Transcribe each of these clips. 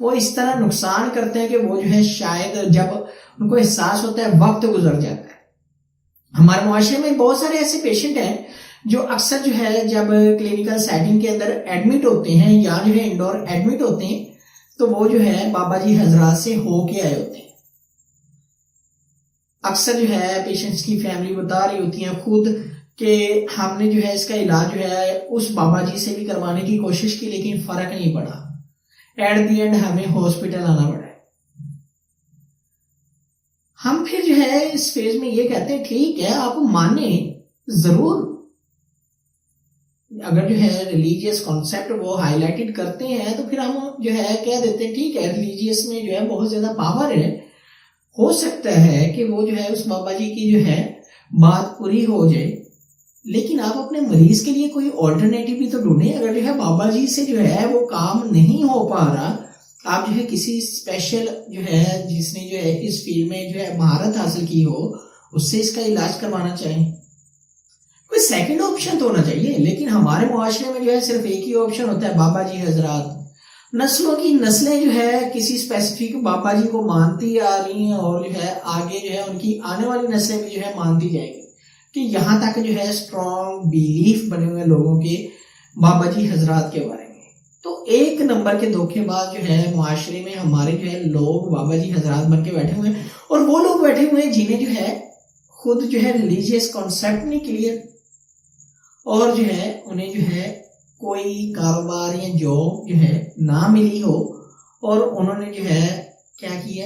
وہ اس طرح نقصان کرتے ہیں کہ وہ جو ہے شاید جب ان کو احساس ہوتا ہے وقت گزر جاتا ہے. ہمارے معاشرے میں بہت سارے ایسے پیشنٹ ہیں جو اکثر جو ہے جب کلینکل سیٹنگ کے اندر ایڈمٹ ہوتے ہیں یا جو ہے انڈور ایڈمٹ ہوتے ہیں تو وہ جو ہے بابا جی حضرات سے ہو کے آئے ہوتے ہیں. اکثر جو ہے پیشنٹس کی فیملی بتا رہی ہوتی ہیں خود کہ ہم نے جو ہے اس کا علاج جو ہے اس بابا جی سے بھی کروانے کی کوشش کی لیکن فرق نہیں پڑا. ایٹ دی اینڈ ہمیں ہاسپٹل آنا پڑا ہے. ہم پھر جو ہے اس فیز میں یہ کہتے ہیں ٹھیک ہے آپ مانیں ضرور, اگر جو ہے ریلیجیس کانسیپٹ وہ ہائی لائٹڈ کرتے ہیں تو پھر ہم جو ہے کہہ دیتے ہیں ٹھیک ہے ریلیجیس میں جو ہے بہت زیادہ پاور ہے, ہو سکتا ہے کہ وہ جو ہے اس بابا جی کی جو ہے بات پوری ہو جائے, لیکن آپ اپنے مریض کے لیے کوئی آلٹرنیٹو بھی تو ڈھونڈیں. اگر جو ہے بابا جی سے جو ہے وہ کام نہیں ہو پا رہا, آپ جو ہے کسی اسپیشل جو ہے جس نے جو ہے اس فیلڈ میں جو ہے مہارت حاصل کی ہو اس سے اس کا علاج کروانا چاہیں. کوئی سیکنڈ آپشن تو ہونا چاہیے, لیکن ہمارے معاشرے میں جو ہے صرف ایک ہی آپشن ہوتا ہے بابا جی حضرات. نسلوں کی نسلیں جو ہے کسی اسپیسیفک بابا جی کو مانتی آ رہی ہیں اور جو ہے آگے جو ہے ان کی آنے والی نسلیں بھی جو ہے مانتی جائیں گی کہ یہاں تک جو ہے اسٹرانگ بیلیف بنے ہوئے لوگوں کے بابا جی حضرات کے بارے میں. تو ایک نمبر کے دھوکے باز جو ہے معاشرے میں ہمارے جو ہے لوگ بابا جی حضرات بن کے بیٹھے ہوئے ہیں, اور وہ لوگ بیٹھے ہوئے ہیں جنہیں جو ہے خود جو ہے ریلیجیس کانسیپٹ نہیں کلیئر, اور جو ہے انہیں جو ہے کوئی کاروبار یا جاب جو ہے نہ ملی ہو, اور انہوں نے جو ہے کیا کیا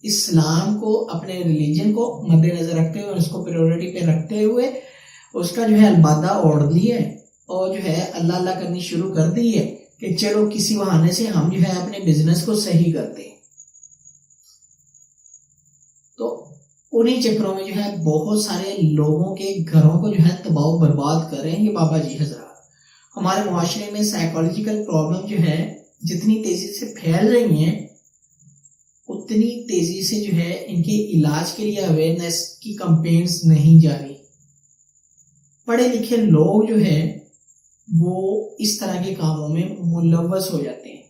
اسلام کو اپنے ریلیجن کو مد نظر رکھتے ہوئے اس کو پریورٹی پہ رکھتے ہوئے اس کا جو ہے البادہ اوڑھ دیا ہے اور جو ہے اللہ اللہ کرنی شروع کر دی ہے کہ چلو کسی بہانے سے ہم جو ہے اپنے بزنس کو صحیح کرتے ہیں. تو انہی چکروں میں جو ہے بہت سارے لوگوں کے گھروں کو جو ہے تباہ و برباد کر رہے ہیں یہ بابا جی حضرات. ہمارے معاشرے میں سائیکالوجیکل پرابلم جو ہے جتنی تیزی سے پھیل رہی ہیں اتنی تیزی سے جو ہے ان کے علاج کے لیے اویئرنیس کی کمپینز نہیں جاری. پڑھے لکھے لوگ جو ہے وہ اس طرح کے کاموں میں ملوث ہو جاتے ہیں,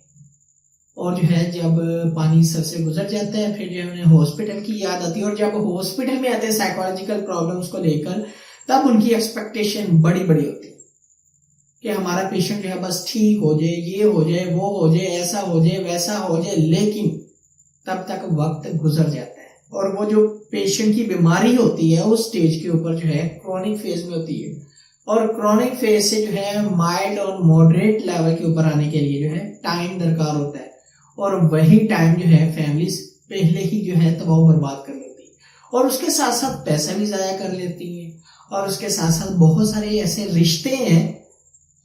اور جو ہے جب پانی سر سے گزر جاتا ہے پھر جو ہے انہیں ہاسپٹل کی یاد آتی ہے, اور جب ہاسپٹل میں آتے ہیں سائیکالوجیکل پرابلمس کو لے کر تب ان کی ایکسپیکٹیشن بڑی بڑی ہوتی ہے کہ ہمارا پیشنٹ جو ہے بس ٹھیک ہو جائے, یہ ہو جائے, وہ ہو جائے, ایسا ہو جائے, ویسا ہو جائے, لیکن تب تک وقت گزر جاتا ہے اور وہ جو پیشنٹ کی بیماری ہوتی ہے اس سٹیج کے اوپر جو ہے کرونک فیز میں ہوتی ہے, اور کرونک فیز سے جو ہے مائلڈ اور ماڈریٹ لیول کے اوپر آنے کے لیے جو ہے ٹائم درکار ہوتا ہے, اور وہی ٹائم جو ہے فیملیز پہلے ہی جو ہے تباہ و برباد کر لیتی ہے, اور اس کے ساتھ ساتھ پیسہ بھی ضائع کر لیتی ہیں, اور اس کے ساتھ ساتھ بہت سارے ایسے رشتے ہیں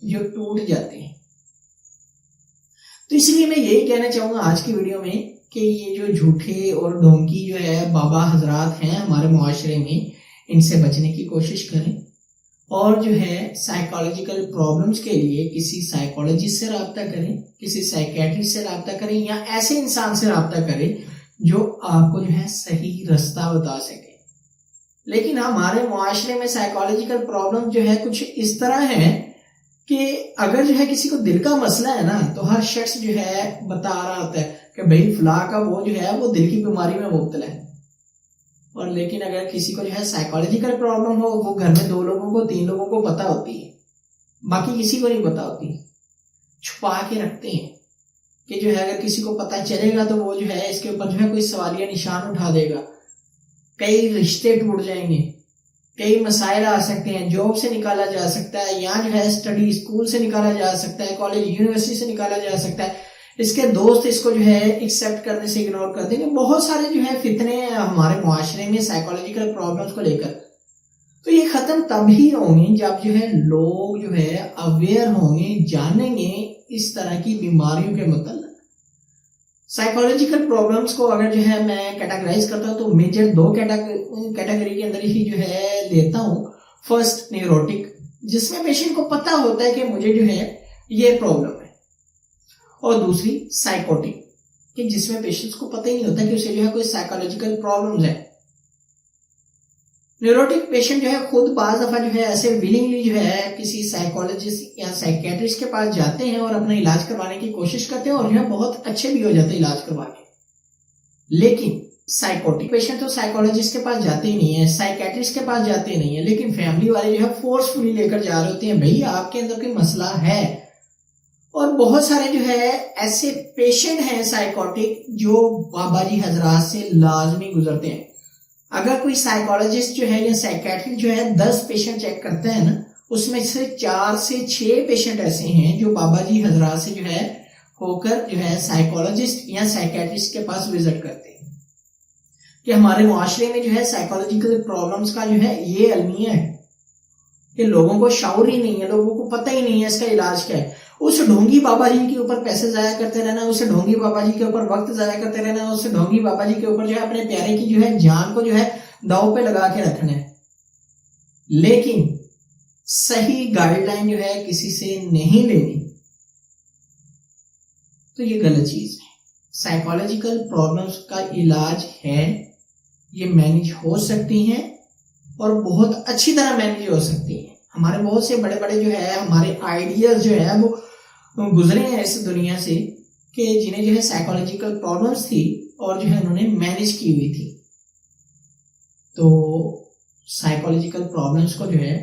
جو ٹوٹ جاتے ہیں. تو اس لیے میں یہی کہنا چاہوں گا آج کی ویڈیو میں کہ یہ جو جھوٹے اور ڈھونکی جو ہے بابا حضرات ہیں ہمارے معاشرے میں ان سے بچنے کی کوشش کریں, اور جو ہے سائیکالوجیکل پرابلمس کے لیے کسی سائیکالوجسٹ سے رابطہ کریں, کسی سائیکیٹرسٹ سے رابطہ کریں, یا ایسے انسان سے رابطہ کریں جو آپ کو جو ہے صحیح رستہ بتا سکے. لیکن ہمارے معاشرے میں سائیکالوجیکل پرابلم جو ہے کچھ اس طرح ہے کہ اگر جو ہے کسی کو دل کا مسئلہ ہے نا تو ہر شخص جو ہے بتا رہا ہوتا ہے کہ بھئی فلاں کا وہ جو ہے وہ دل کی بیماری میں مبتلا ہے, اور لیکن اگر کسی کو جو ہے سائیکالوجیکل پرابلم ہو وہ گھر میں 2 لوگوں کو 3 لوگوں کو پتا ہوتی ہے, باقی کسی کو نہیں پتا ہوتی, چھپا کے رکھتے ہیں کہ جو ہے اگر کسی کو پتا چلے گا تو وہ جو ہے اس کے اوپر جو ہے کوئی سوالیہ نشان اٹھا دے گا, کئی رشتے ٹوٹ جائیں گے, کئی مسائل آ سکتے ہیں, جاب سے نکالا جا سکتا ہے, یا جو ہے اسٹڈی اسکول سے نکالا جا سکتا ہے, کالج یونیورسٹی سے نکالا جا سکتا ہے, اس کے دوست اس کو جو ہے ایکسیپٹ کرنے سے اگنور کر دیں گے. بہت سارے جو ہے فتنے ہیں ہمارے معاشرے میں سائیکالوجیکل پرابلمس کو لے کر. تو یہ ختم تب ہی ہوں گے جب جو ہے لوگ جو ہے اویئر ہوں گے, جانیں گے اس طرح کی بیماریوں کے متعلق. سائیکالوجیکل پرابلمس کو اگر جو ہے میں کیٹاگرائز کرتا ہوں تو میجر 2 کیٹیگری کے اندر ہی جو ہے لیتا ہوں. فرسٹ نیوروٹک, جس میں پیشنٹ کو پتا ہوتا ہے کہ مجھے جو ہے یہ پرابلم ہے, اور دوسری سائیکوٹک کہ جس میں پیشنٹس کو پتہ ہی نہیں ہوتا کہ اسے جو ہے کوئی سائیکالوجیکل پرابلمز ہے. نیوروٹک پیشنٹ جو ہے خود بعض دفعہ جو ہے ایسے ولنگلی جو ہے کسی سائیکولوجسٹ یا سائیکیٹرسٹ کے پاس جاتے ہیں اور اپنا علاج کروانے کی کوشش کرتے ہیں اور جو ہے بہت اچھے بھی ہو جاتے ہیں علاج کروا کے. لیکن سائیکوٹک پیشنٹ تو سائیکولوجسٹ کے پاس جاتے ہی نہیں ہے, سائیکیٹرسٹ کے پاس جاتے نہیں ہیں, لیکن فیملی والے جو ہے فورسفلی لے کر جا رہے ہوتے ہیں, بھئی آپ کے اندر کوئی مسئلہ ہے. اور بہت سارے جو ہے ایسے پیشنٹ ہیں سائیکوٹک جو بابا جی حضرات سے لازمی گزرتے ہیں. اگر کوئی سائیکولوجسٹ جو ہے یا سائیکیٹرسٹ جو ہے 10 پیشنٹ چیک کرتا ہے نا, اس میں سے 4 سے 6 پیشنٹ ایسے ہیں جو بابا جی حضرات سے جو ہے ہو کر جو ہے سائیکولوجسٹ یا سائیکیٹرسٹ کے پاس وزٹ کرتے ہیں. کہ ہمارے معاشرے میں جو ہے سائیکولوجیکل پرابلمس کا جو ہے یہ المیہ ہے کہ لوگوں کو شعور ہی نہیں ہے, لوگوں کو پتہ ہی نہیں ہے اس کا علاج کیا ہے. اس ڈھونگی بابا جی کے اوپر پیسے ضائع کرتے رہنا, اس ڈھونگی بابا جی کے اوپر وقت ضائع کرتے رہنا, اس ڈھونگی بابا جی کے اوپر جو ہے اپنے پیارے کی جو ہے جان کو جو ہے داؤ پہ لگا کے رکھنا ہے. لیکن صحیح گائیڈ لائن جو ہے کسی سے نہیں لینی, تو یہ غلط چیز ہے. سائیکولوجیکل پرابلمس کا علاج ہے, یہ مینج ہو سکتی ہیں اور بہت اچھی طرح مینج ہو سکتی ہیں. ہمارے بہت سے بڑے بڑے جو ہے ہمارے آئیڈیاز جو ہے وہ گزرے ہیں اس دنیا سے کہ جنہیں جو ہے سائیکولوجیکل پرابلمس تھی اور جو ہے انہوں نے مینج کی ہوئی تھی. تو سائیکولوجیکل پرابلمس کو جو ہے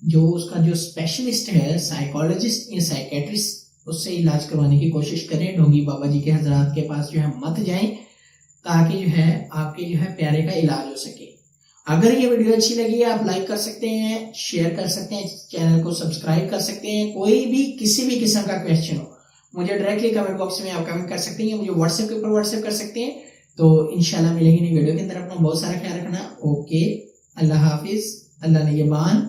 جو اس کا جو اسپیشلسٹ ہے سائیکولوجسٹ یا سائیکیٹرسٹ, اس سے علاج کروانے کی کوشش کریں. ڈھونگی بابا جی کے حضرات کے پاس جو ہے مت جائیں تاکہ جو ہے آپ کے جو ہے پیارے کا علاج ہو سکے. اگر یہ ویڈیو اچھی لگی ہے آپ لائک کر سکتے ہیں, شیئر کر سکتے ہیں, چینل کو سبسکرائب کر سکتے ہیں. کوئی بھی کسی بھی قسم کا کویسچن ہو مجھے ڈائریکٹلی کمنٹ باکس میں آپ کمنٹ کر سکتے ہیں, مجھے واٹس ایپ کے اوپر واٹس ایپ کر سکتے ہیں. تو انشاءاللہ ملیں گے نئی ویڈیو کے اندر. اپنا بہت سارا خیال رکھنا. اوکے, اللہ حافظ, اللہ نگہبان.